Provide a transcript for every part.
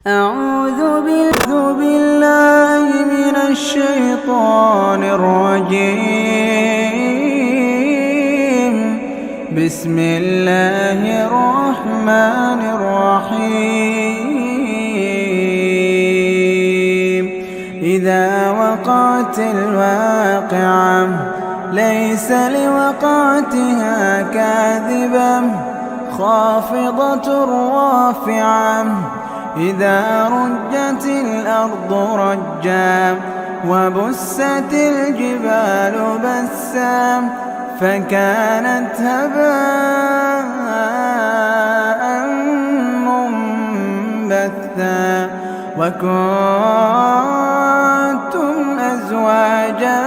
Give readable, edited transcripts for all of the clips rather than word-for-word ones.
أعوذ بالله من الشيطان الرجيم. بسم الله الرحمن الرحيم. إذا وقعت الواقعة ليس لوقعتها كاذبة خافضة رافعة. إذا رجت الأرض رجا وبست الجبال بسا فكانت هباء منبثا. وكنتم أزواجا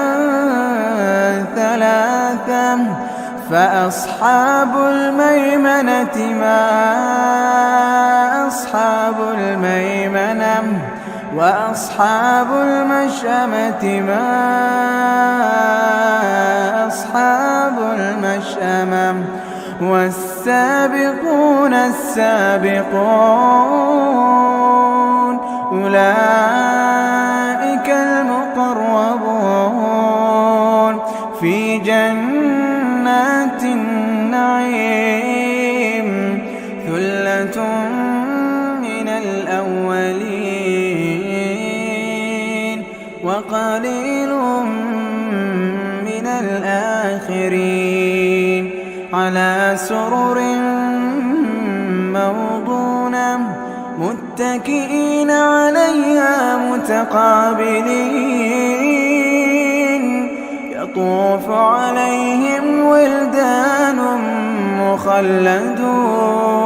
ثلاثا فأصحاب الميمنة ما أصحاب الميمنة وأصحاب المشأمة ما أصحاب المشأمة. والسابقون السابقون أولئك المقربون في جنات النعيم. ثلة من الأولين وقليل من الآخرين. على سرر موضونة متكئين عليها متقابلين. يطوف عليهم ولدان مخلدون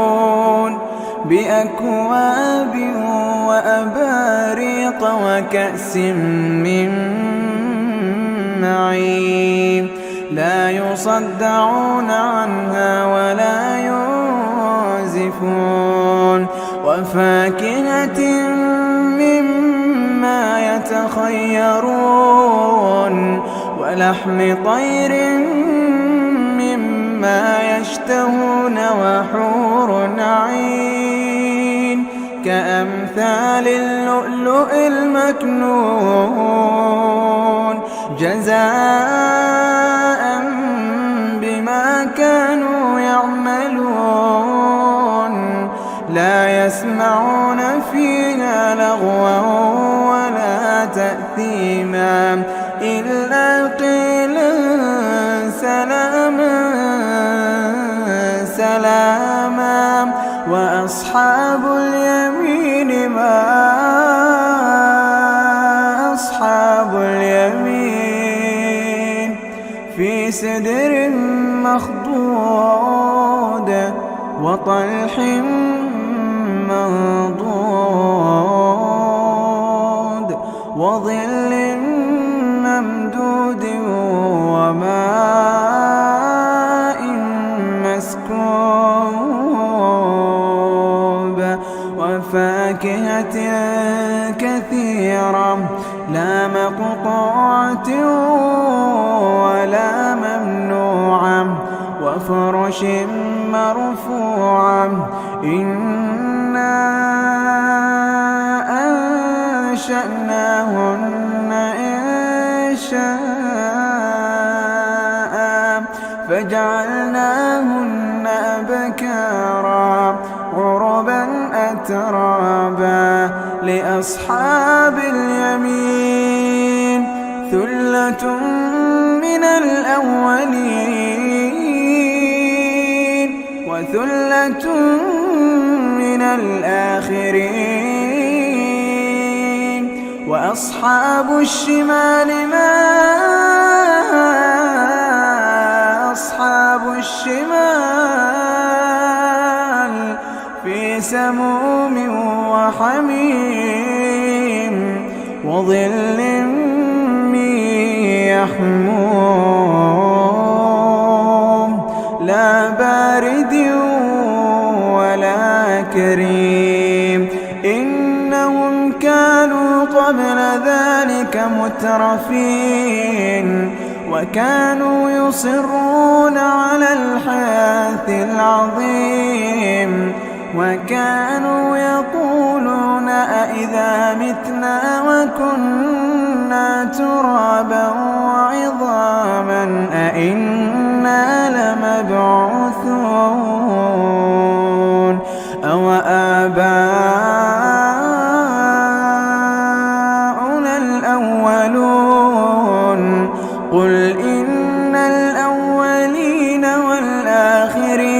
بأكواب وأباريق وكأس من معين. لا يصدعون عنها ولا ينزفون. وفاكهة مما يتخيرون ولحم طير مما يشتهون وحور عين كأمثال اللؤلؤ المكنون جزاء بما كانوا يعملون. لا يسمعون فيها لغوا ولا تأثيما إلا قيلا سلاما سلاما. وأصحاب اليمين ما أصحاب اليمين. في سدر مخضود وطلح منضود وظل ممدود وماء مسكوب. وفاكهة كثيرة لا مقطوعة ولا ممنوعة. وفرش مرفوعة. إنا أنشأناهن إنشاء فجعلناهن أبكارا عربا أترابا. لأصحاب اليمين ثلة من الأولين وثلة من الآخرين. وأصحاب الشمال ما أصحاب الشمال. في سموم وحميم وظل من يحموم لا بارد ولا كريم. إنهم كانوا قبل ذلك مترفين وكانوا يصرون على الحياة العظيم وكانوا يقولون أإذا متنا وكنا ترابا وعظاما أإنا لمبعوثون أو آباؤنا الأولون قل إن الأولين والآخرين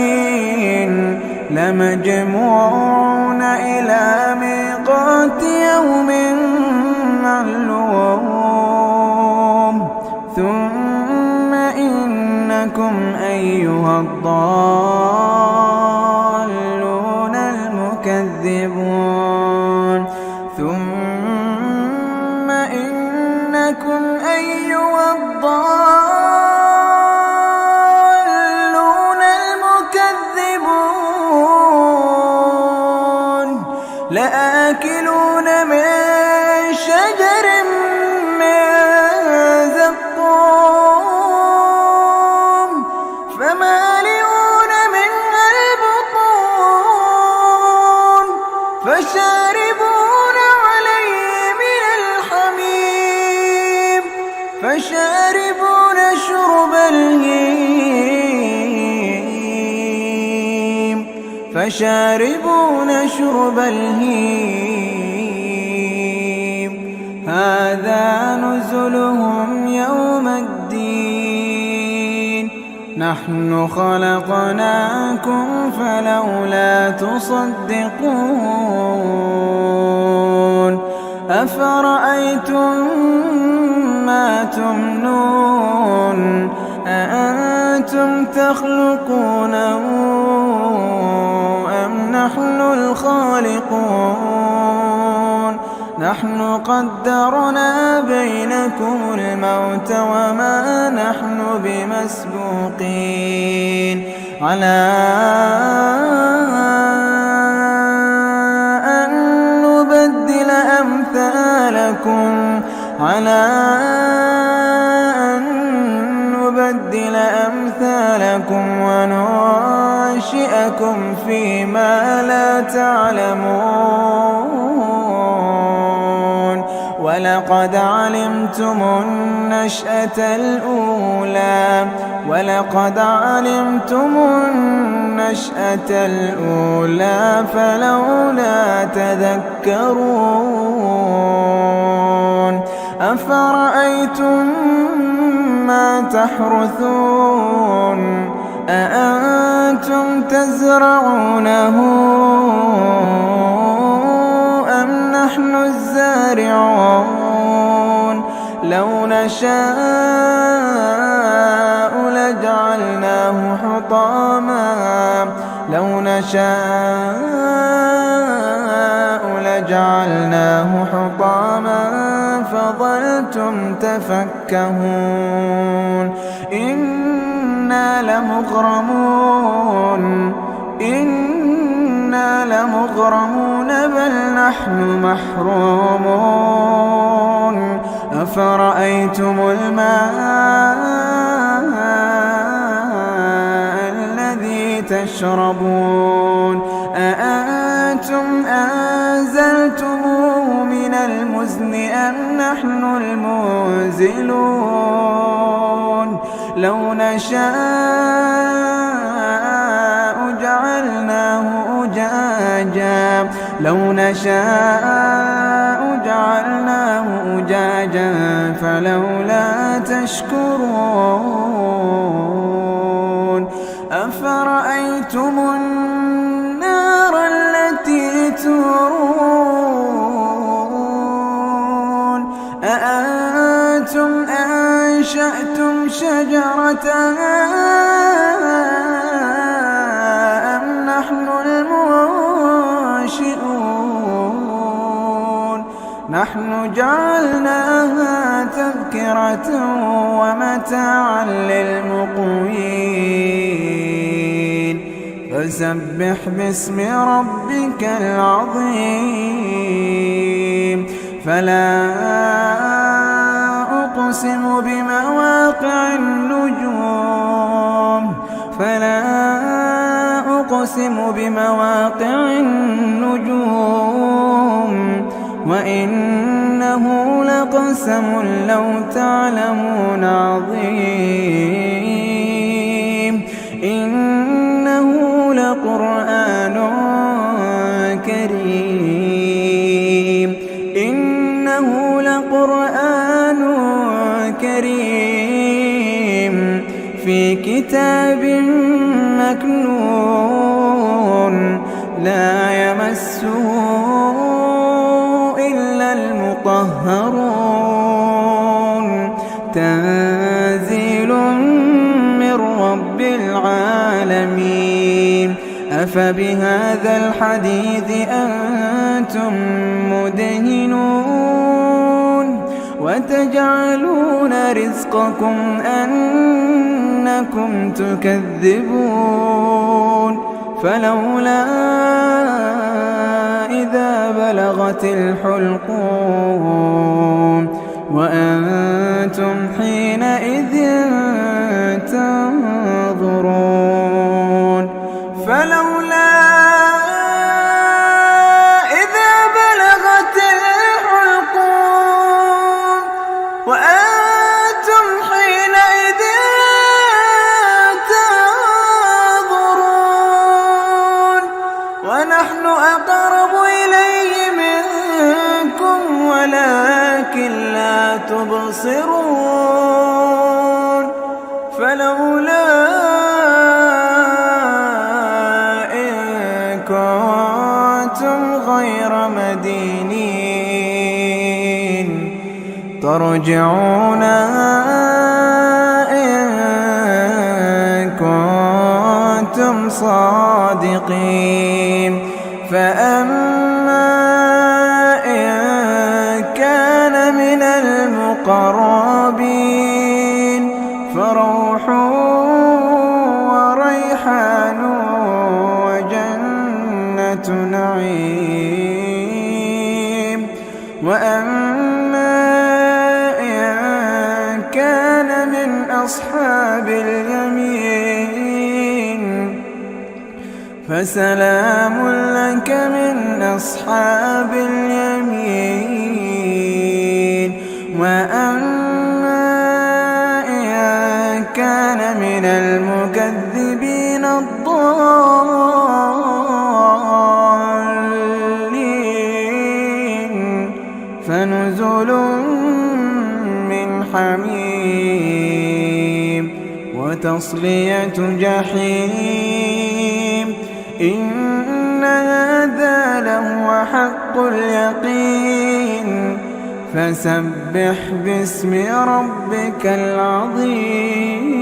لمجموعون إلى ميقات يوم معلوم ثم إنكم أيها الضالون المكذبون ثم إنكم أيها الضالون المكذبون لآكلون من شجر من زقوم فمالئون منها البطون فشاربون عليه من الحميم فشاربون شرب الهيم هذا نزلهم يوم الدين نحن خلقناكم فلولا تصدقون أفرأيتم ما تمنون أأنتم تخلقونه أم نحن الخالقون نحن قدرنا بينكم الموت وما نحن بمسبوقين على أن نبدل أمثالكم وننشئكم فيما لا تعلمون ولقد علمتم النشأة الأولى فلولا تذكرون أفرأيتم ما تحرثون أأنتم تزرعونه أم نحن الزارعون لو نشاء لجعلناه حطاما فظلتم تفكهون إنا لمغرمون بل نحن محرومون أفرأيتم الماء الذي تشربون أأنتم أنزلتموه من المزن أم نحن المنزلون لو نشاء جعلناه أجاجا فلولا تشكرون أفرأيتم النار التي تورون أأنتم أنشأتم شجرتها أم نحن المنشئون نحن جعلناها تذكرة ومتاعا للمقوين فسبح باسم ربك العظيم فلا أقسم بمواقع النجوم وإنه لقسم لو تعلمون عظيم إنه لقرآن كريم إنه لقرآن كريم في كتاب مكنون لا يمسه إلا المطهرون تنزيل من رب العالمين أفبهذا الحديث أنتم مدهنون وتجعلون رزقكم أنكم تكذبون فلولا إذا بلغت الحلقوم وأنتم حينئذ تنظرون فلولا إذا بلغت الحلقوم وأنتم حينئذ تنظرون ونحن أقرب إليه منكم ولكن لا تبصرون فلولا إن كنتم غير مدينين ترجعونها إن كنتم صادقين فأما إن كان من المقربين فروح وريحان وجنة نعيم وأما إن كان من أصحاب اليمين فسلام لك من أصحاب اليمين وأما إن كان من المكذبين الضالين فنزل من حميم وتصلية جحيم إن هذا لهو حق اليقين فسبح باسم ربك العظيم.